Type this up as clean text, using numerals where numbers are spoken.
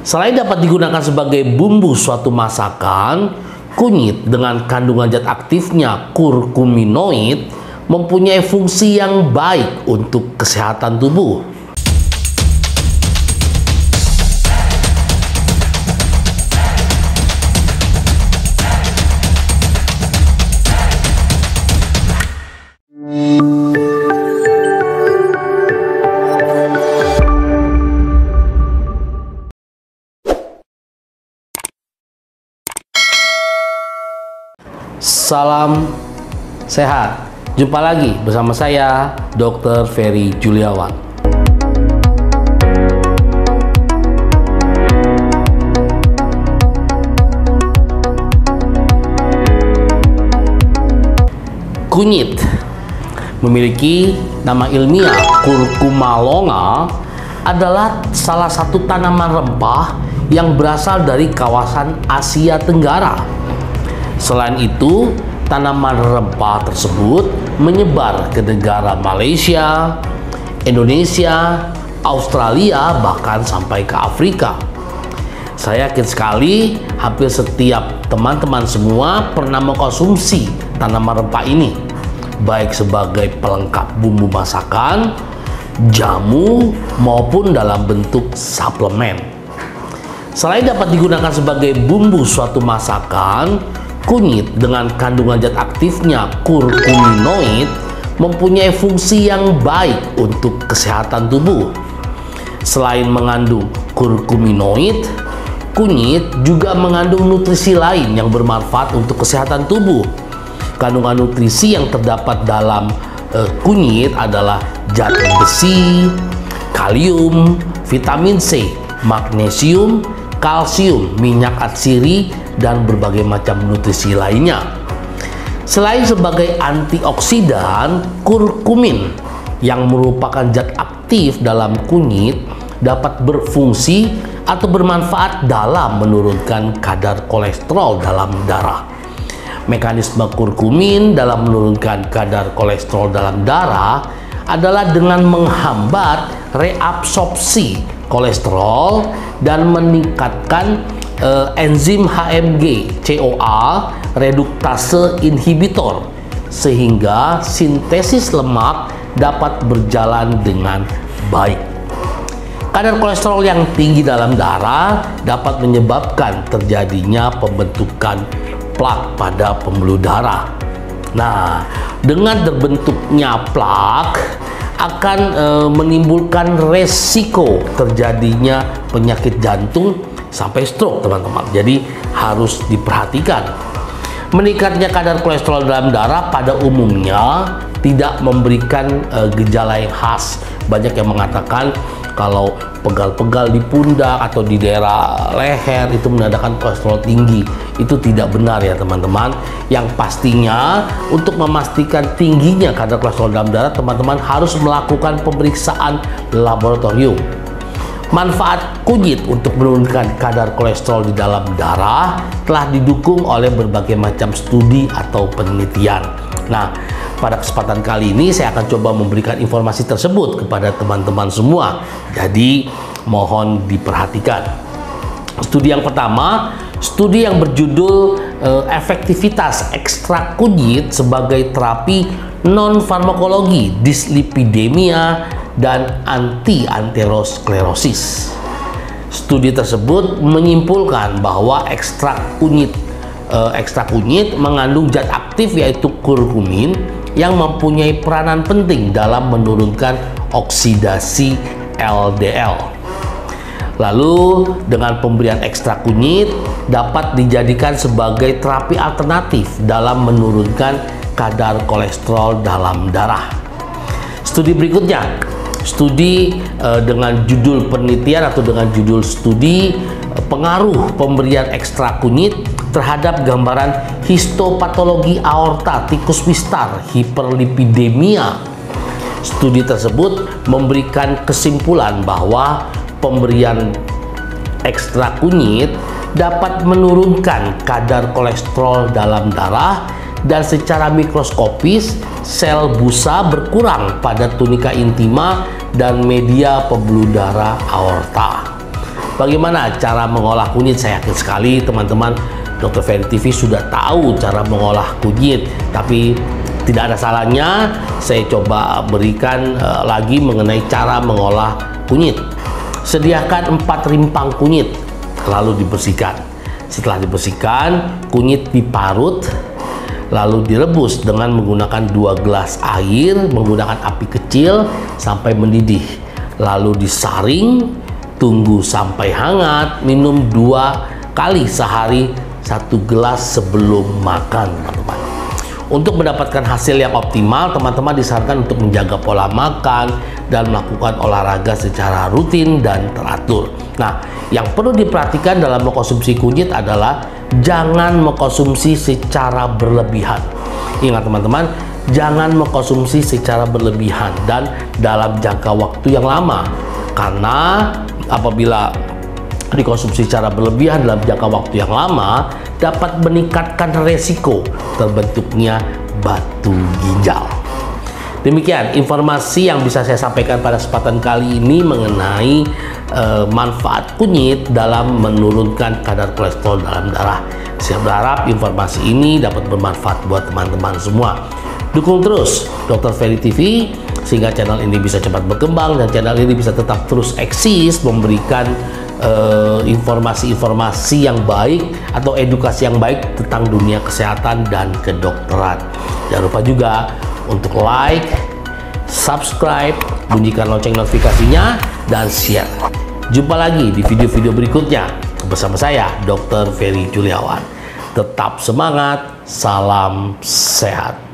Selain dapat digunakan sebagai bumbu suatu masakan, kunyit dengan kandungan zat aktifnya kurkuminoid mempunyai fungsi yang baik untuk kesehatan tubuh. Salam sehat. Jumpa lagi bersama saya, Dr. Ferry Juliawan. Kunyit memiliki nama ilmiah Curcuma longa, adalah salah satu tanaman rempah yang berasal dari kawasan Asia Tenggara. Selain itu, tanaman rempah tersebut menyebar ke negara Malaysia, Indonesia, Australia, bahkan sampai ke Afrika. Saya yakin sekali hampir setiap teman-teman semua pernah mengkonsumsi tanaman rempah ini, baik sebagai pelengkap bumbu masakan, jamu, maupun dalam bentuk suplemen. Selain dapat digunakan sebagai bumbu suatu masakan, kunyit dengan kandungan zat aktifnya kurkuminoid mempunyai fungsi yang baik untuk kesehatan tubuh. Selain mengandung kurkuminoid, kunyit juga mengandung nutrisi lain yang bermanfaat untuk kesehatan tubuh. Kandungan nutrisi yang terdapat dalam kunyit adalah zat besi, kalium, vitamin C, magnesium, kalsium, minyak atsiri, dan berbagai macam nutrisi lainnya. Selain sebagai antioksidan, kurkumin yang merupakan zat aktif dalam kunyit dapat berfungsi atau bermanfaat dalam menurunkan kadar kolesterol dalam darah. Mekanisme kurkumin dalam menurunkan kadar kolesterol dalam darah adalah dengan menghambat reabsorpsi kolesterol dan meningkatkan enzim HMG CoA reduktase inhibitor, sehingga sintesis lemak dapat berjalan dengan baik. Kadar kolesterol yang tinggi dalam darah dapat menyebabkan terjadinya pembentukan plak pada pembuluh darah. Nah, dengan terbentuknya plak akan menimbulkan resiko terjadinya penyakit jantung sampai stroke, teman-teman. Jadi harus diperhatikan. Meningkatnya kadar kolesterol dalam darah pada umumnya tidak memberikan gejala yang khas. Banyak yang mengatakan kalau pegal-pegal di pundak atau di daerah leher itu menandakan kolesterol tinggi. Itu tidak benar ya, teman-teman. Yang pastinya untuk memastikan tingginya kadar kolesterol dalam darah, teman-teman harus melakukan pemeriksaan laboratorium. Manfaat kunyit untuk menurunkan kadar kolesterol di dalam darah telah didukung oleh berbagai macam studi atau penelitian. Nah, pada kesempatan kali ini saya akan coba memberikan informasi tersebut kepada teman-teman semua. Jadi, mohon diperhatikan. Studi yang pertama, studi yang berjudul efektivitas ekstrak kunyit sebagai terapi non-farmakologi dislipidemia dan anti-aterosklerosis. Studi tersebut menyimpulkan bahwa ekstrak kunyit mengandung zat aktif yaitu kurkumin yang mempunyai peranan penting dalam menurunkan oksidasi LDL. Lalu dengan pemberian ekstrak kunyit dapat dijadikan sebagai terapi alternatif dalam menurunkan kadar kolesterol dalam darah. Studi berikutnya, studi dengan judul penelitian atau dengan judul studi pengaruh pemberian ekstrak kunyit terhadap gambaran histopatologi aorta tikus mistar hiperlipidemia. Studi tersebut memberikan kesimpulan bahwa pemberian ekstrak kunyit dapat menurunkan kadar kolesterol dalam darah dan secara mikroskopis sel busa berkurang pada tunika intima dan media pembuluh darah aorta. Bagaimana cara mengolah kunyit? Saya yakin sekali teman-teman Dr. Ferry TV sudah tahu cara mengolah kunyit, tapi tidak ada salahnya saya coba berikan lagi mengenai cara mengolah kunyit. Sediakan 4 rimpang kunyit, lalu dibersihkan. Setelah dibersihkan, kunyit diparut, lalu direbus dengan menggunakan 2 gelas air menggunakan api kecil sampai mendidih. Lalu disaring, tunggu sampai hangat, minum 2 kali sehari, 1 gelas sebelum makan, teman-teman. Untuk mendapatkan hasil yang optimal, teman-teman disarankan untuk menjaga pola makan dan melakukan olahraga secara rutin dan teratur. Nah, yang perlu diperhatikan dalam mengkonsumsi kunyit adalah jangan mengkonsumsi secara berlebihan. Ingat teman-teman, jangan mengkonsumsi secara berlebihan dan dalam jangka waktu yang lama. Karena apabila dikonsumsi secara berlebihan dalam jangka waktu yang lama dapat meningkatkan resiko terbentuknya batu ginjal. Demikian informasi yang bisa saya sampaikan pada kesempatan kali ini mengenai manfaat kunyit dalam menurunkan kadar kolesterol dalam darah. Saya berharap informasi ini dapat bermanfaat buat teman-teman semua. Dukung terus Dr. Ferry TV sehingga channel ini bisa cepat berkembang dan channel ini bisa tetap terus eksis memberikan informasi-informasi yang baik atau edukasi yang baik tentang dunia kesehatan dan kedokteran. Jangan lupa juga untuk like, subscribe, bunyikan lonceng notifikasinya, dan share. Jumpa lagi di video-video berikutnya bersama saya, Dr. Ferry Juliawan. Tetap semangat, salam sehat.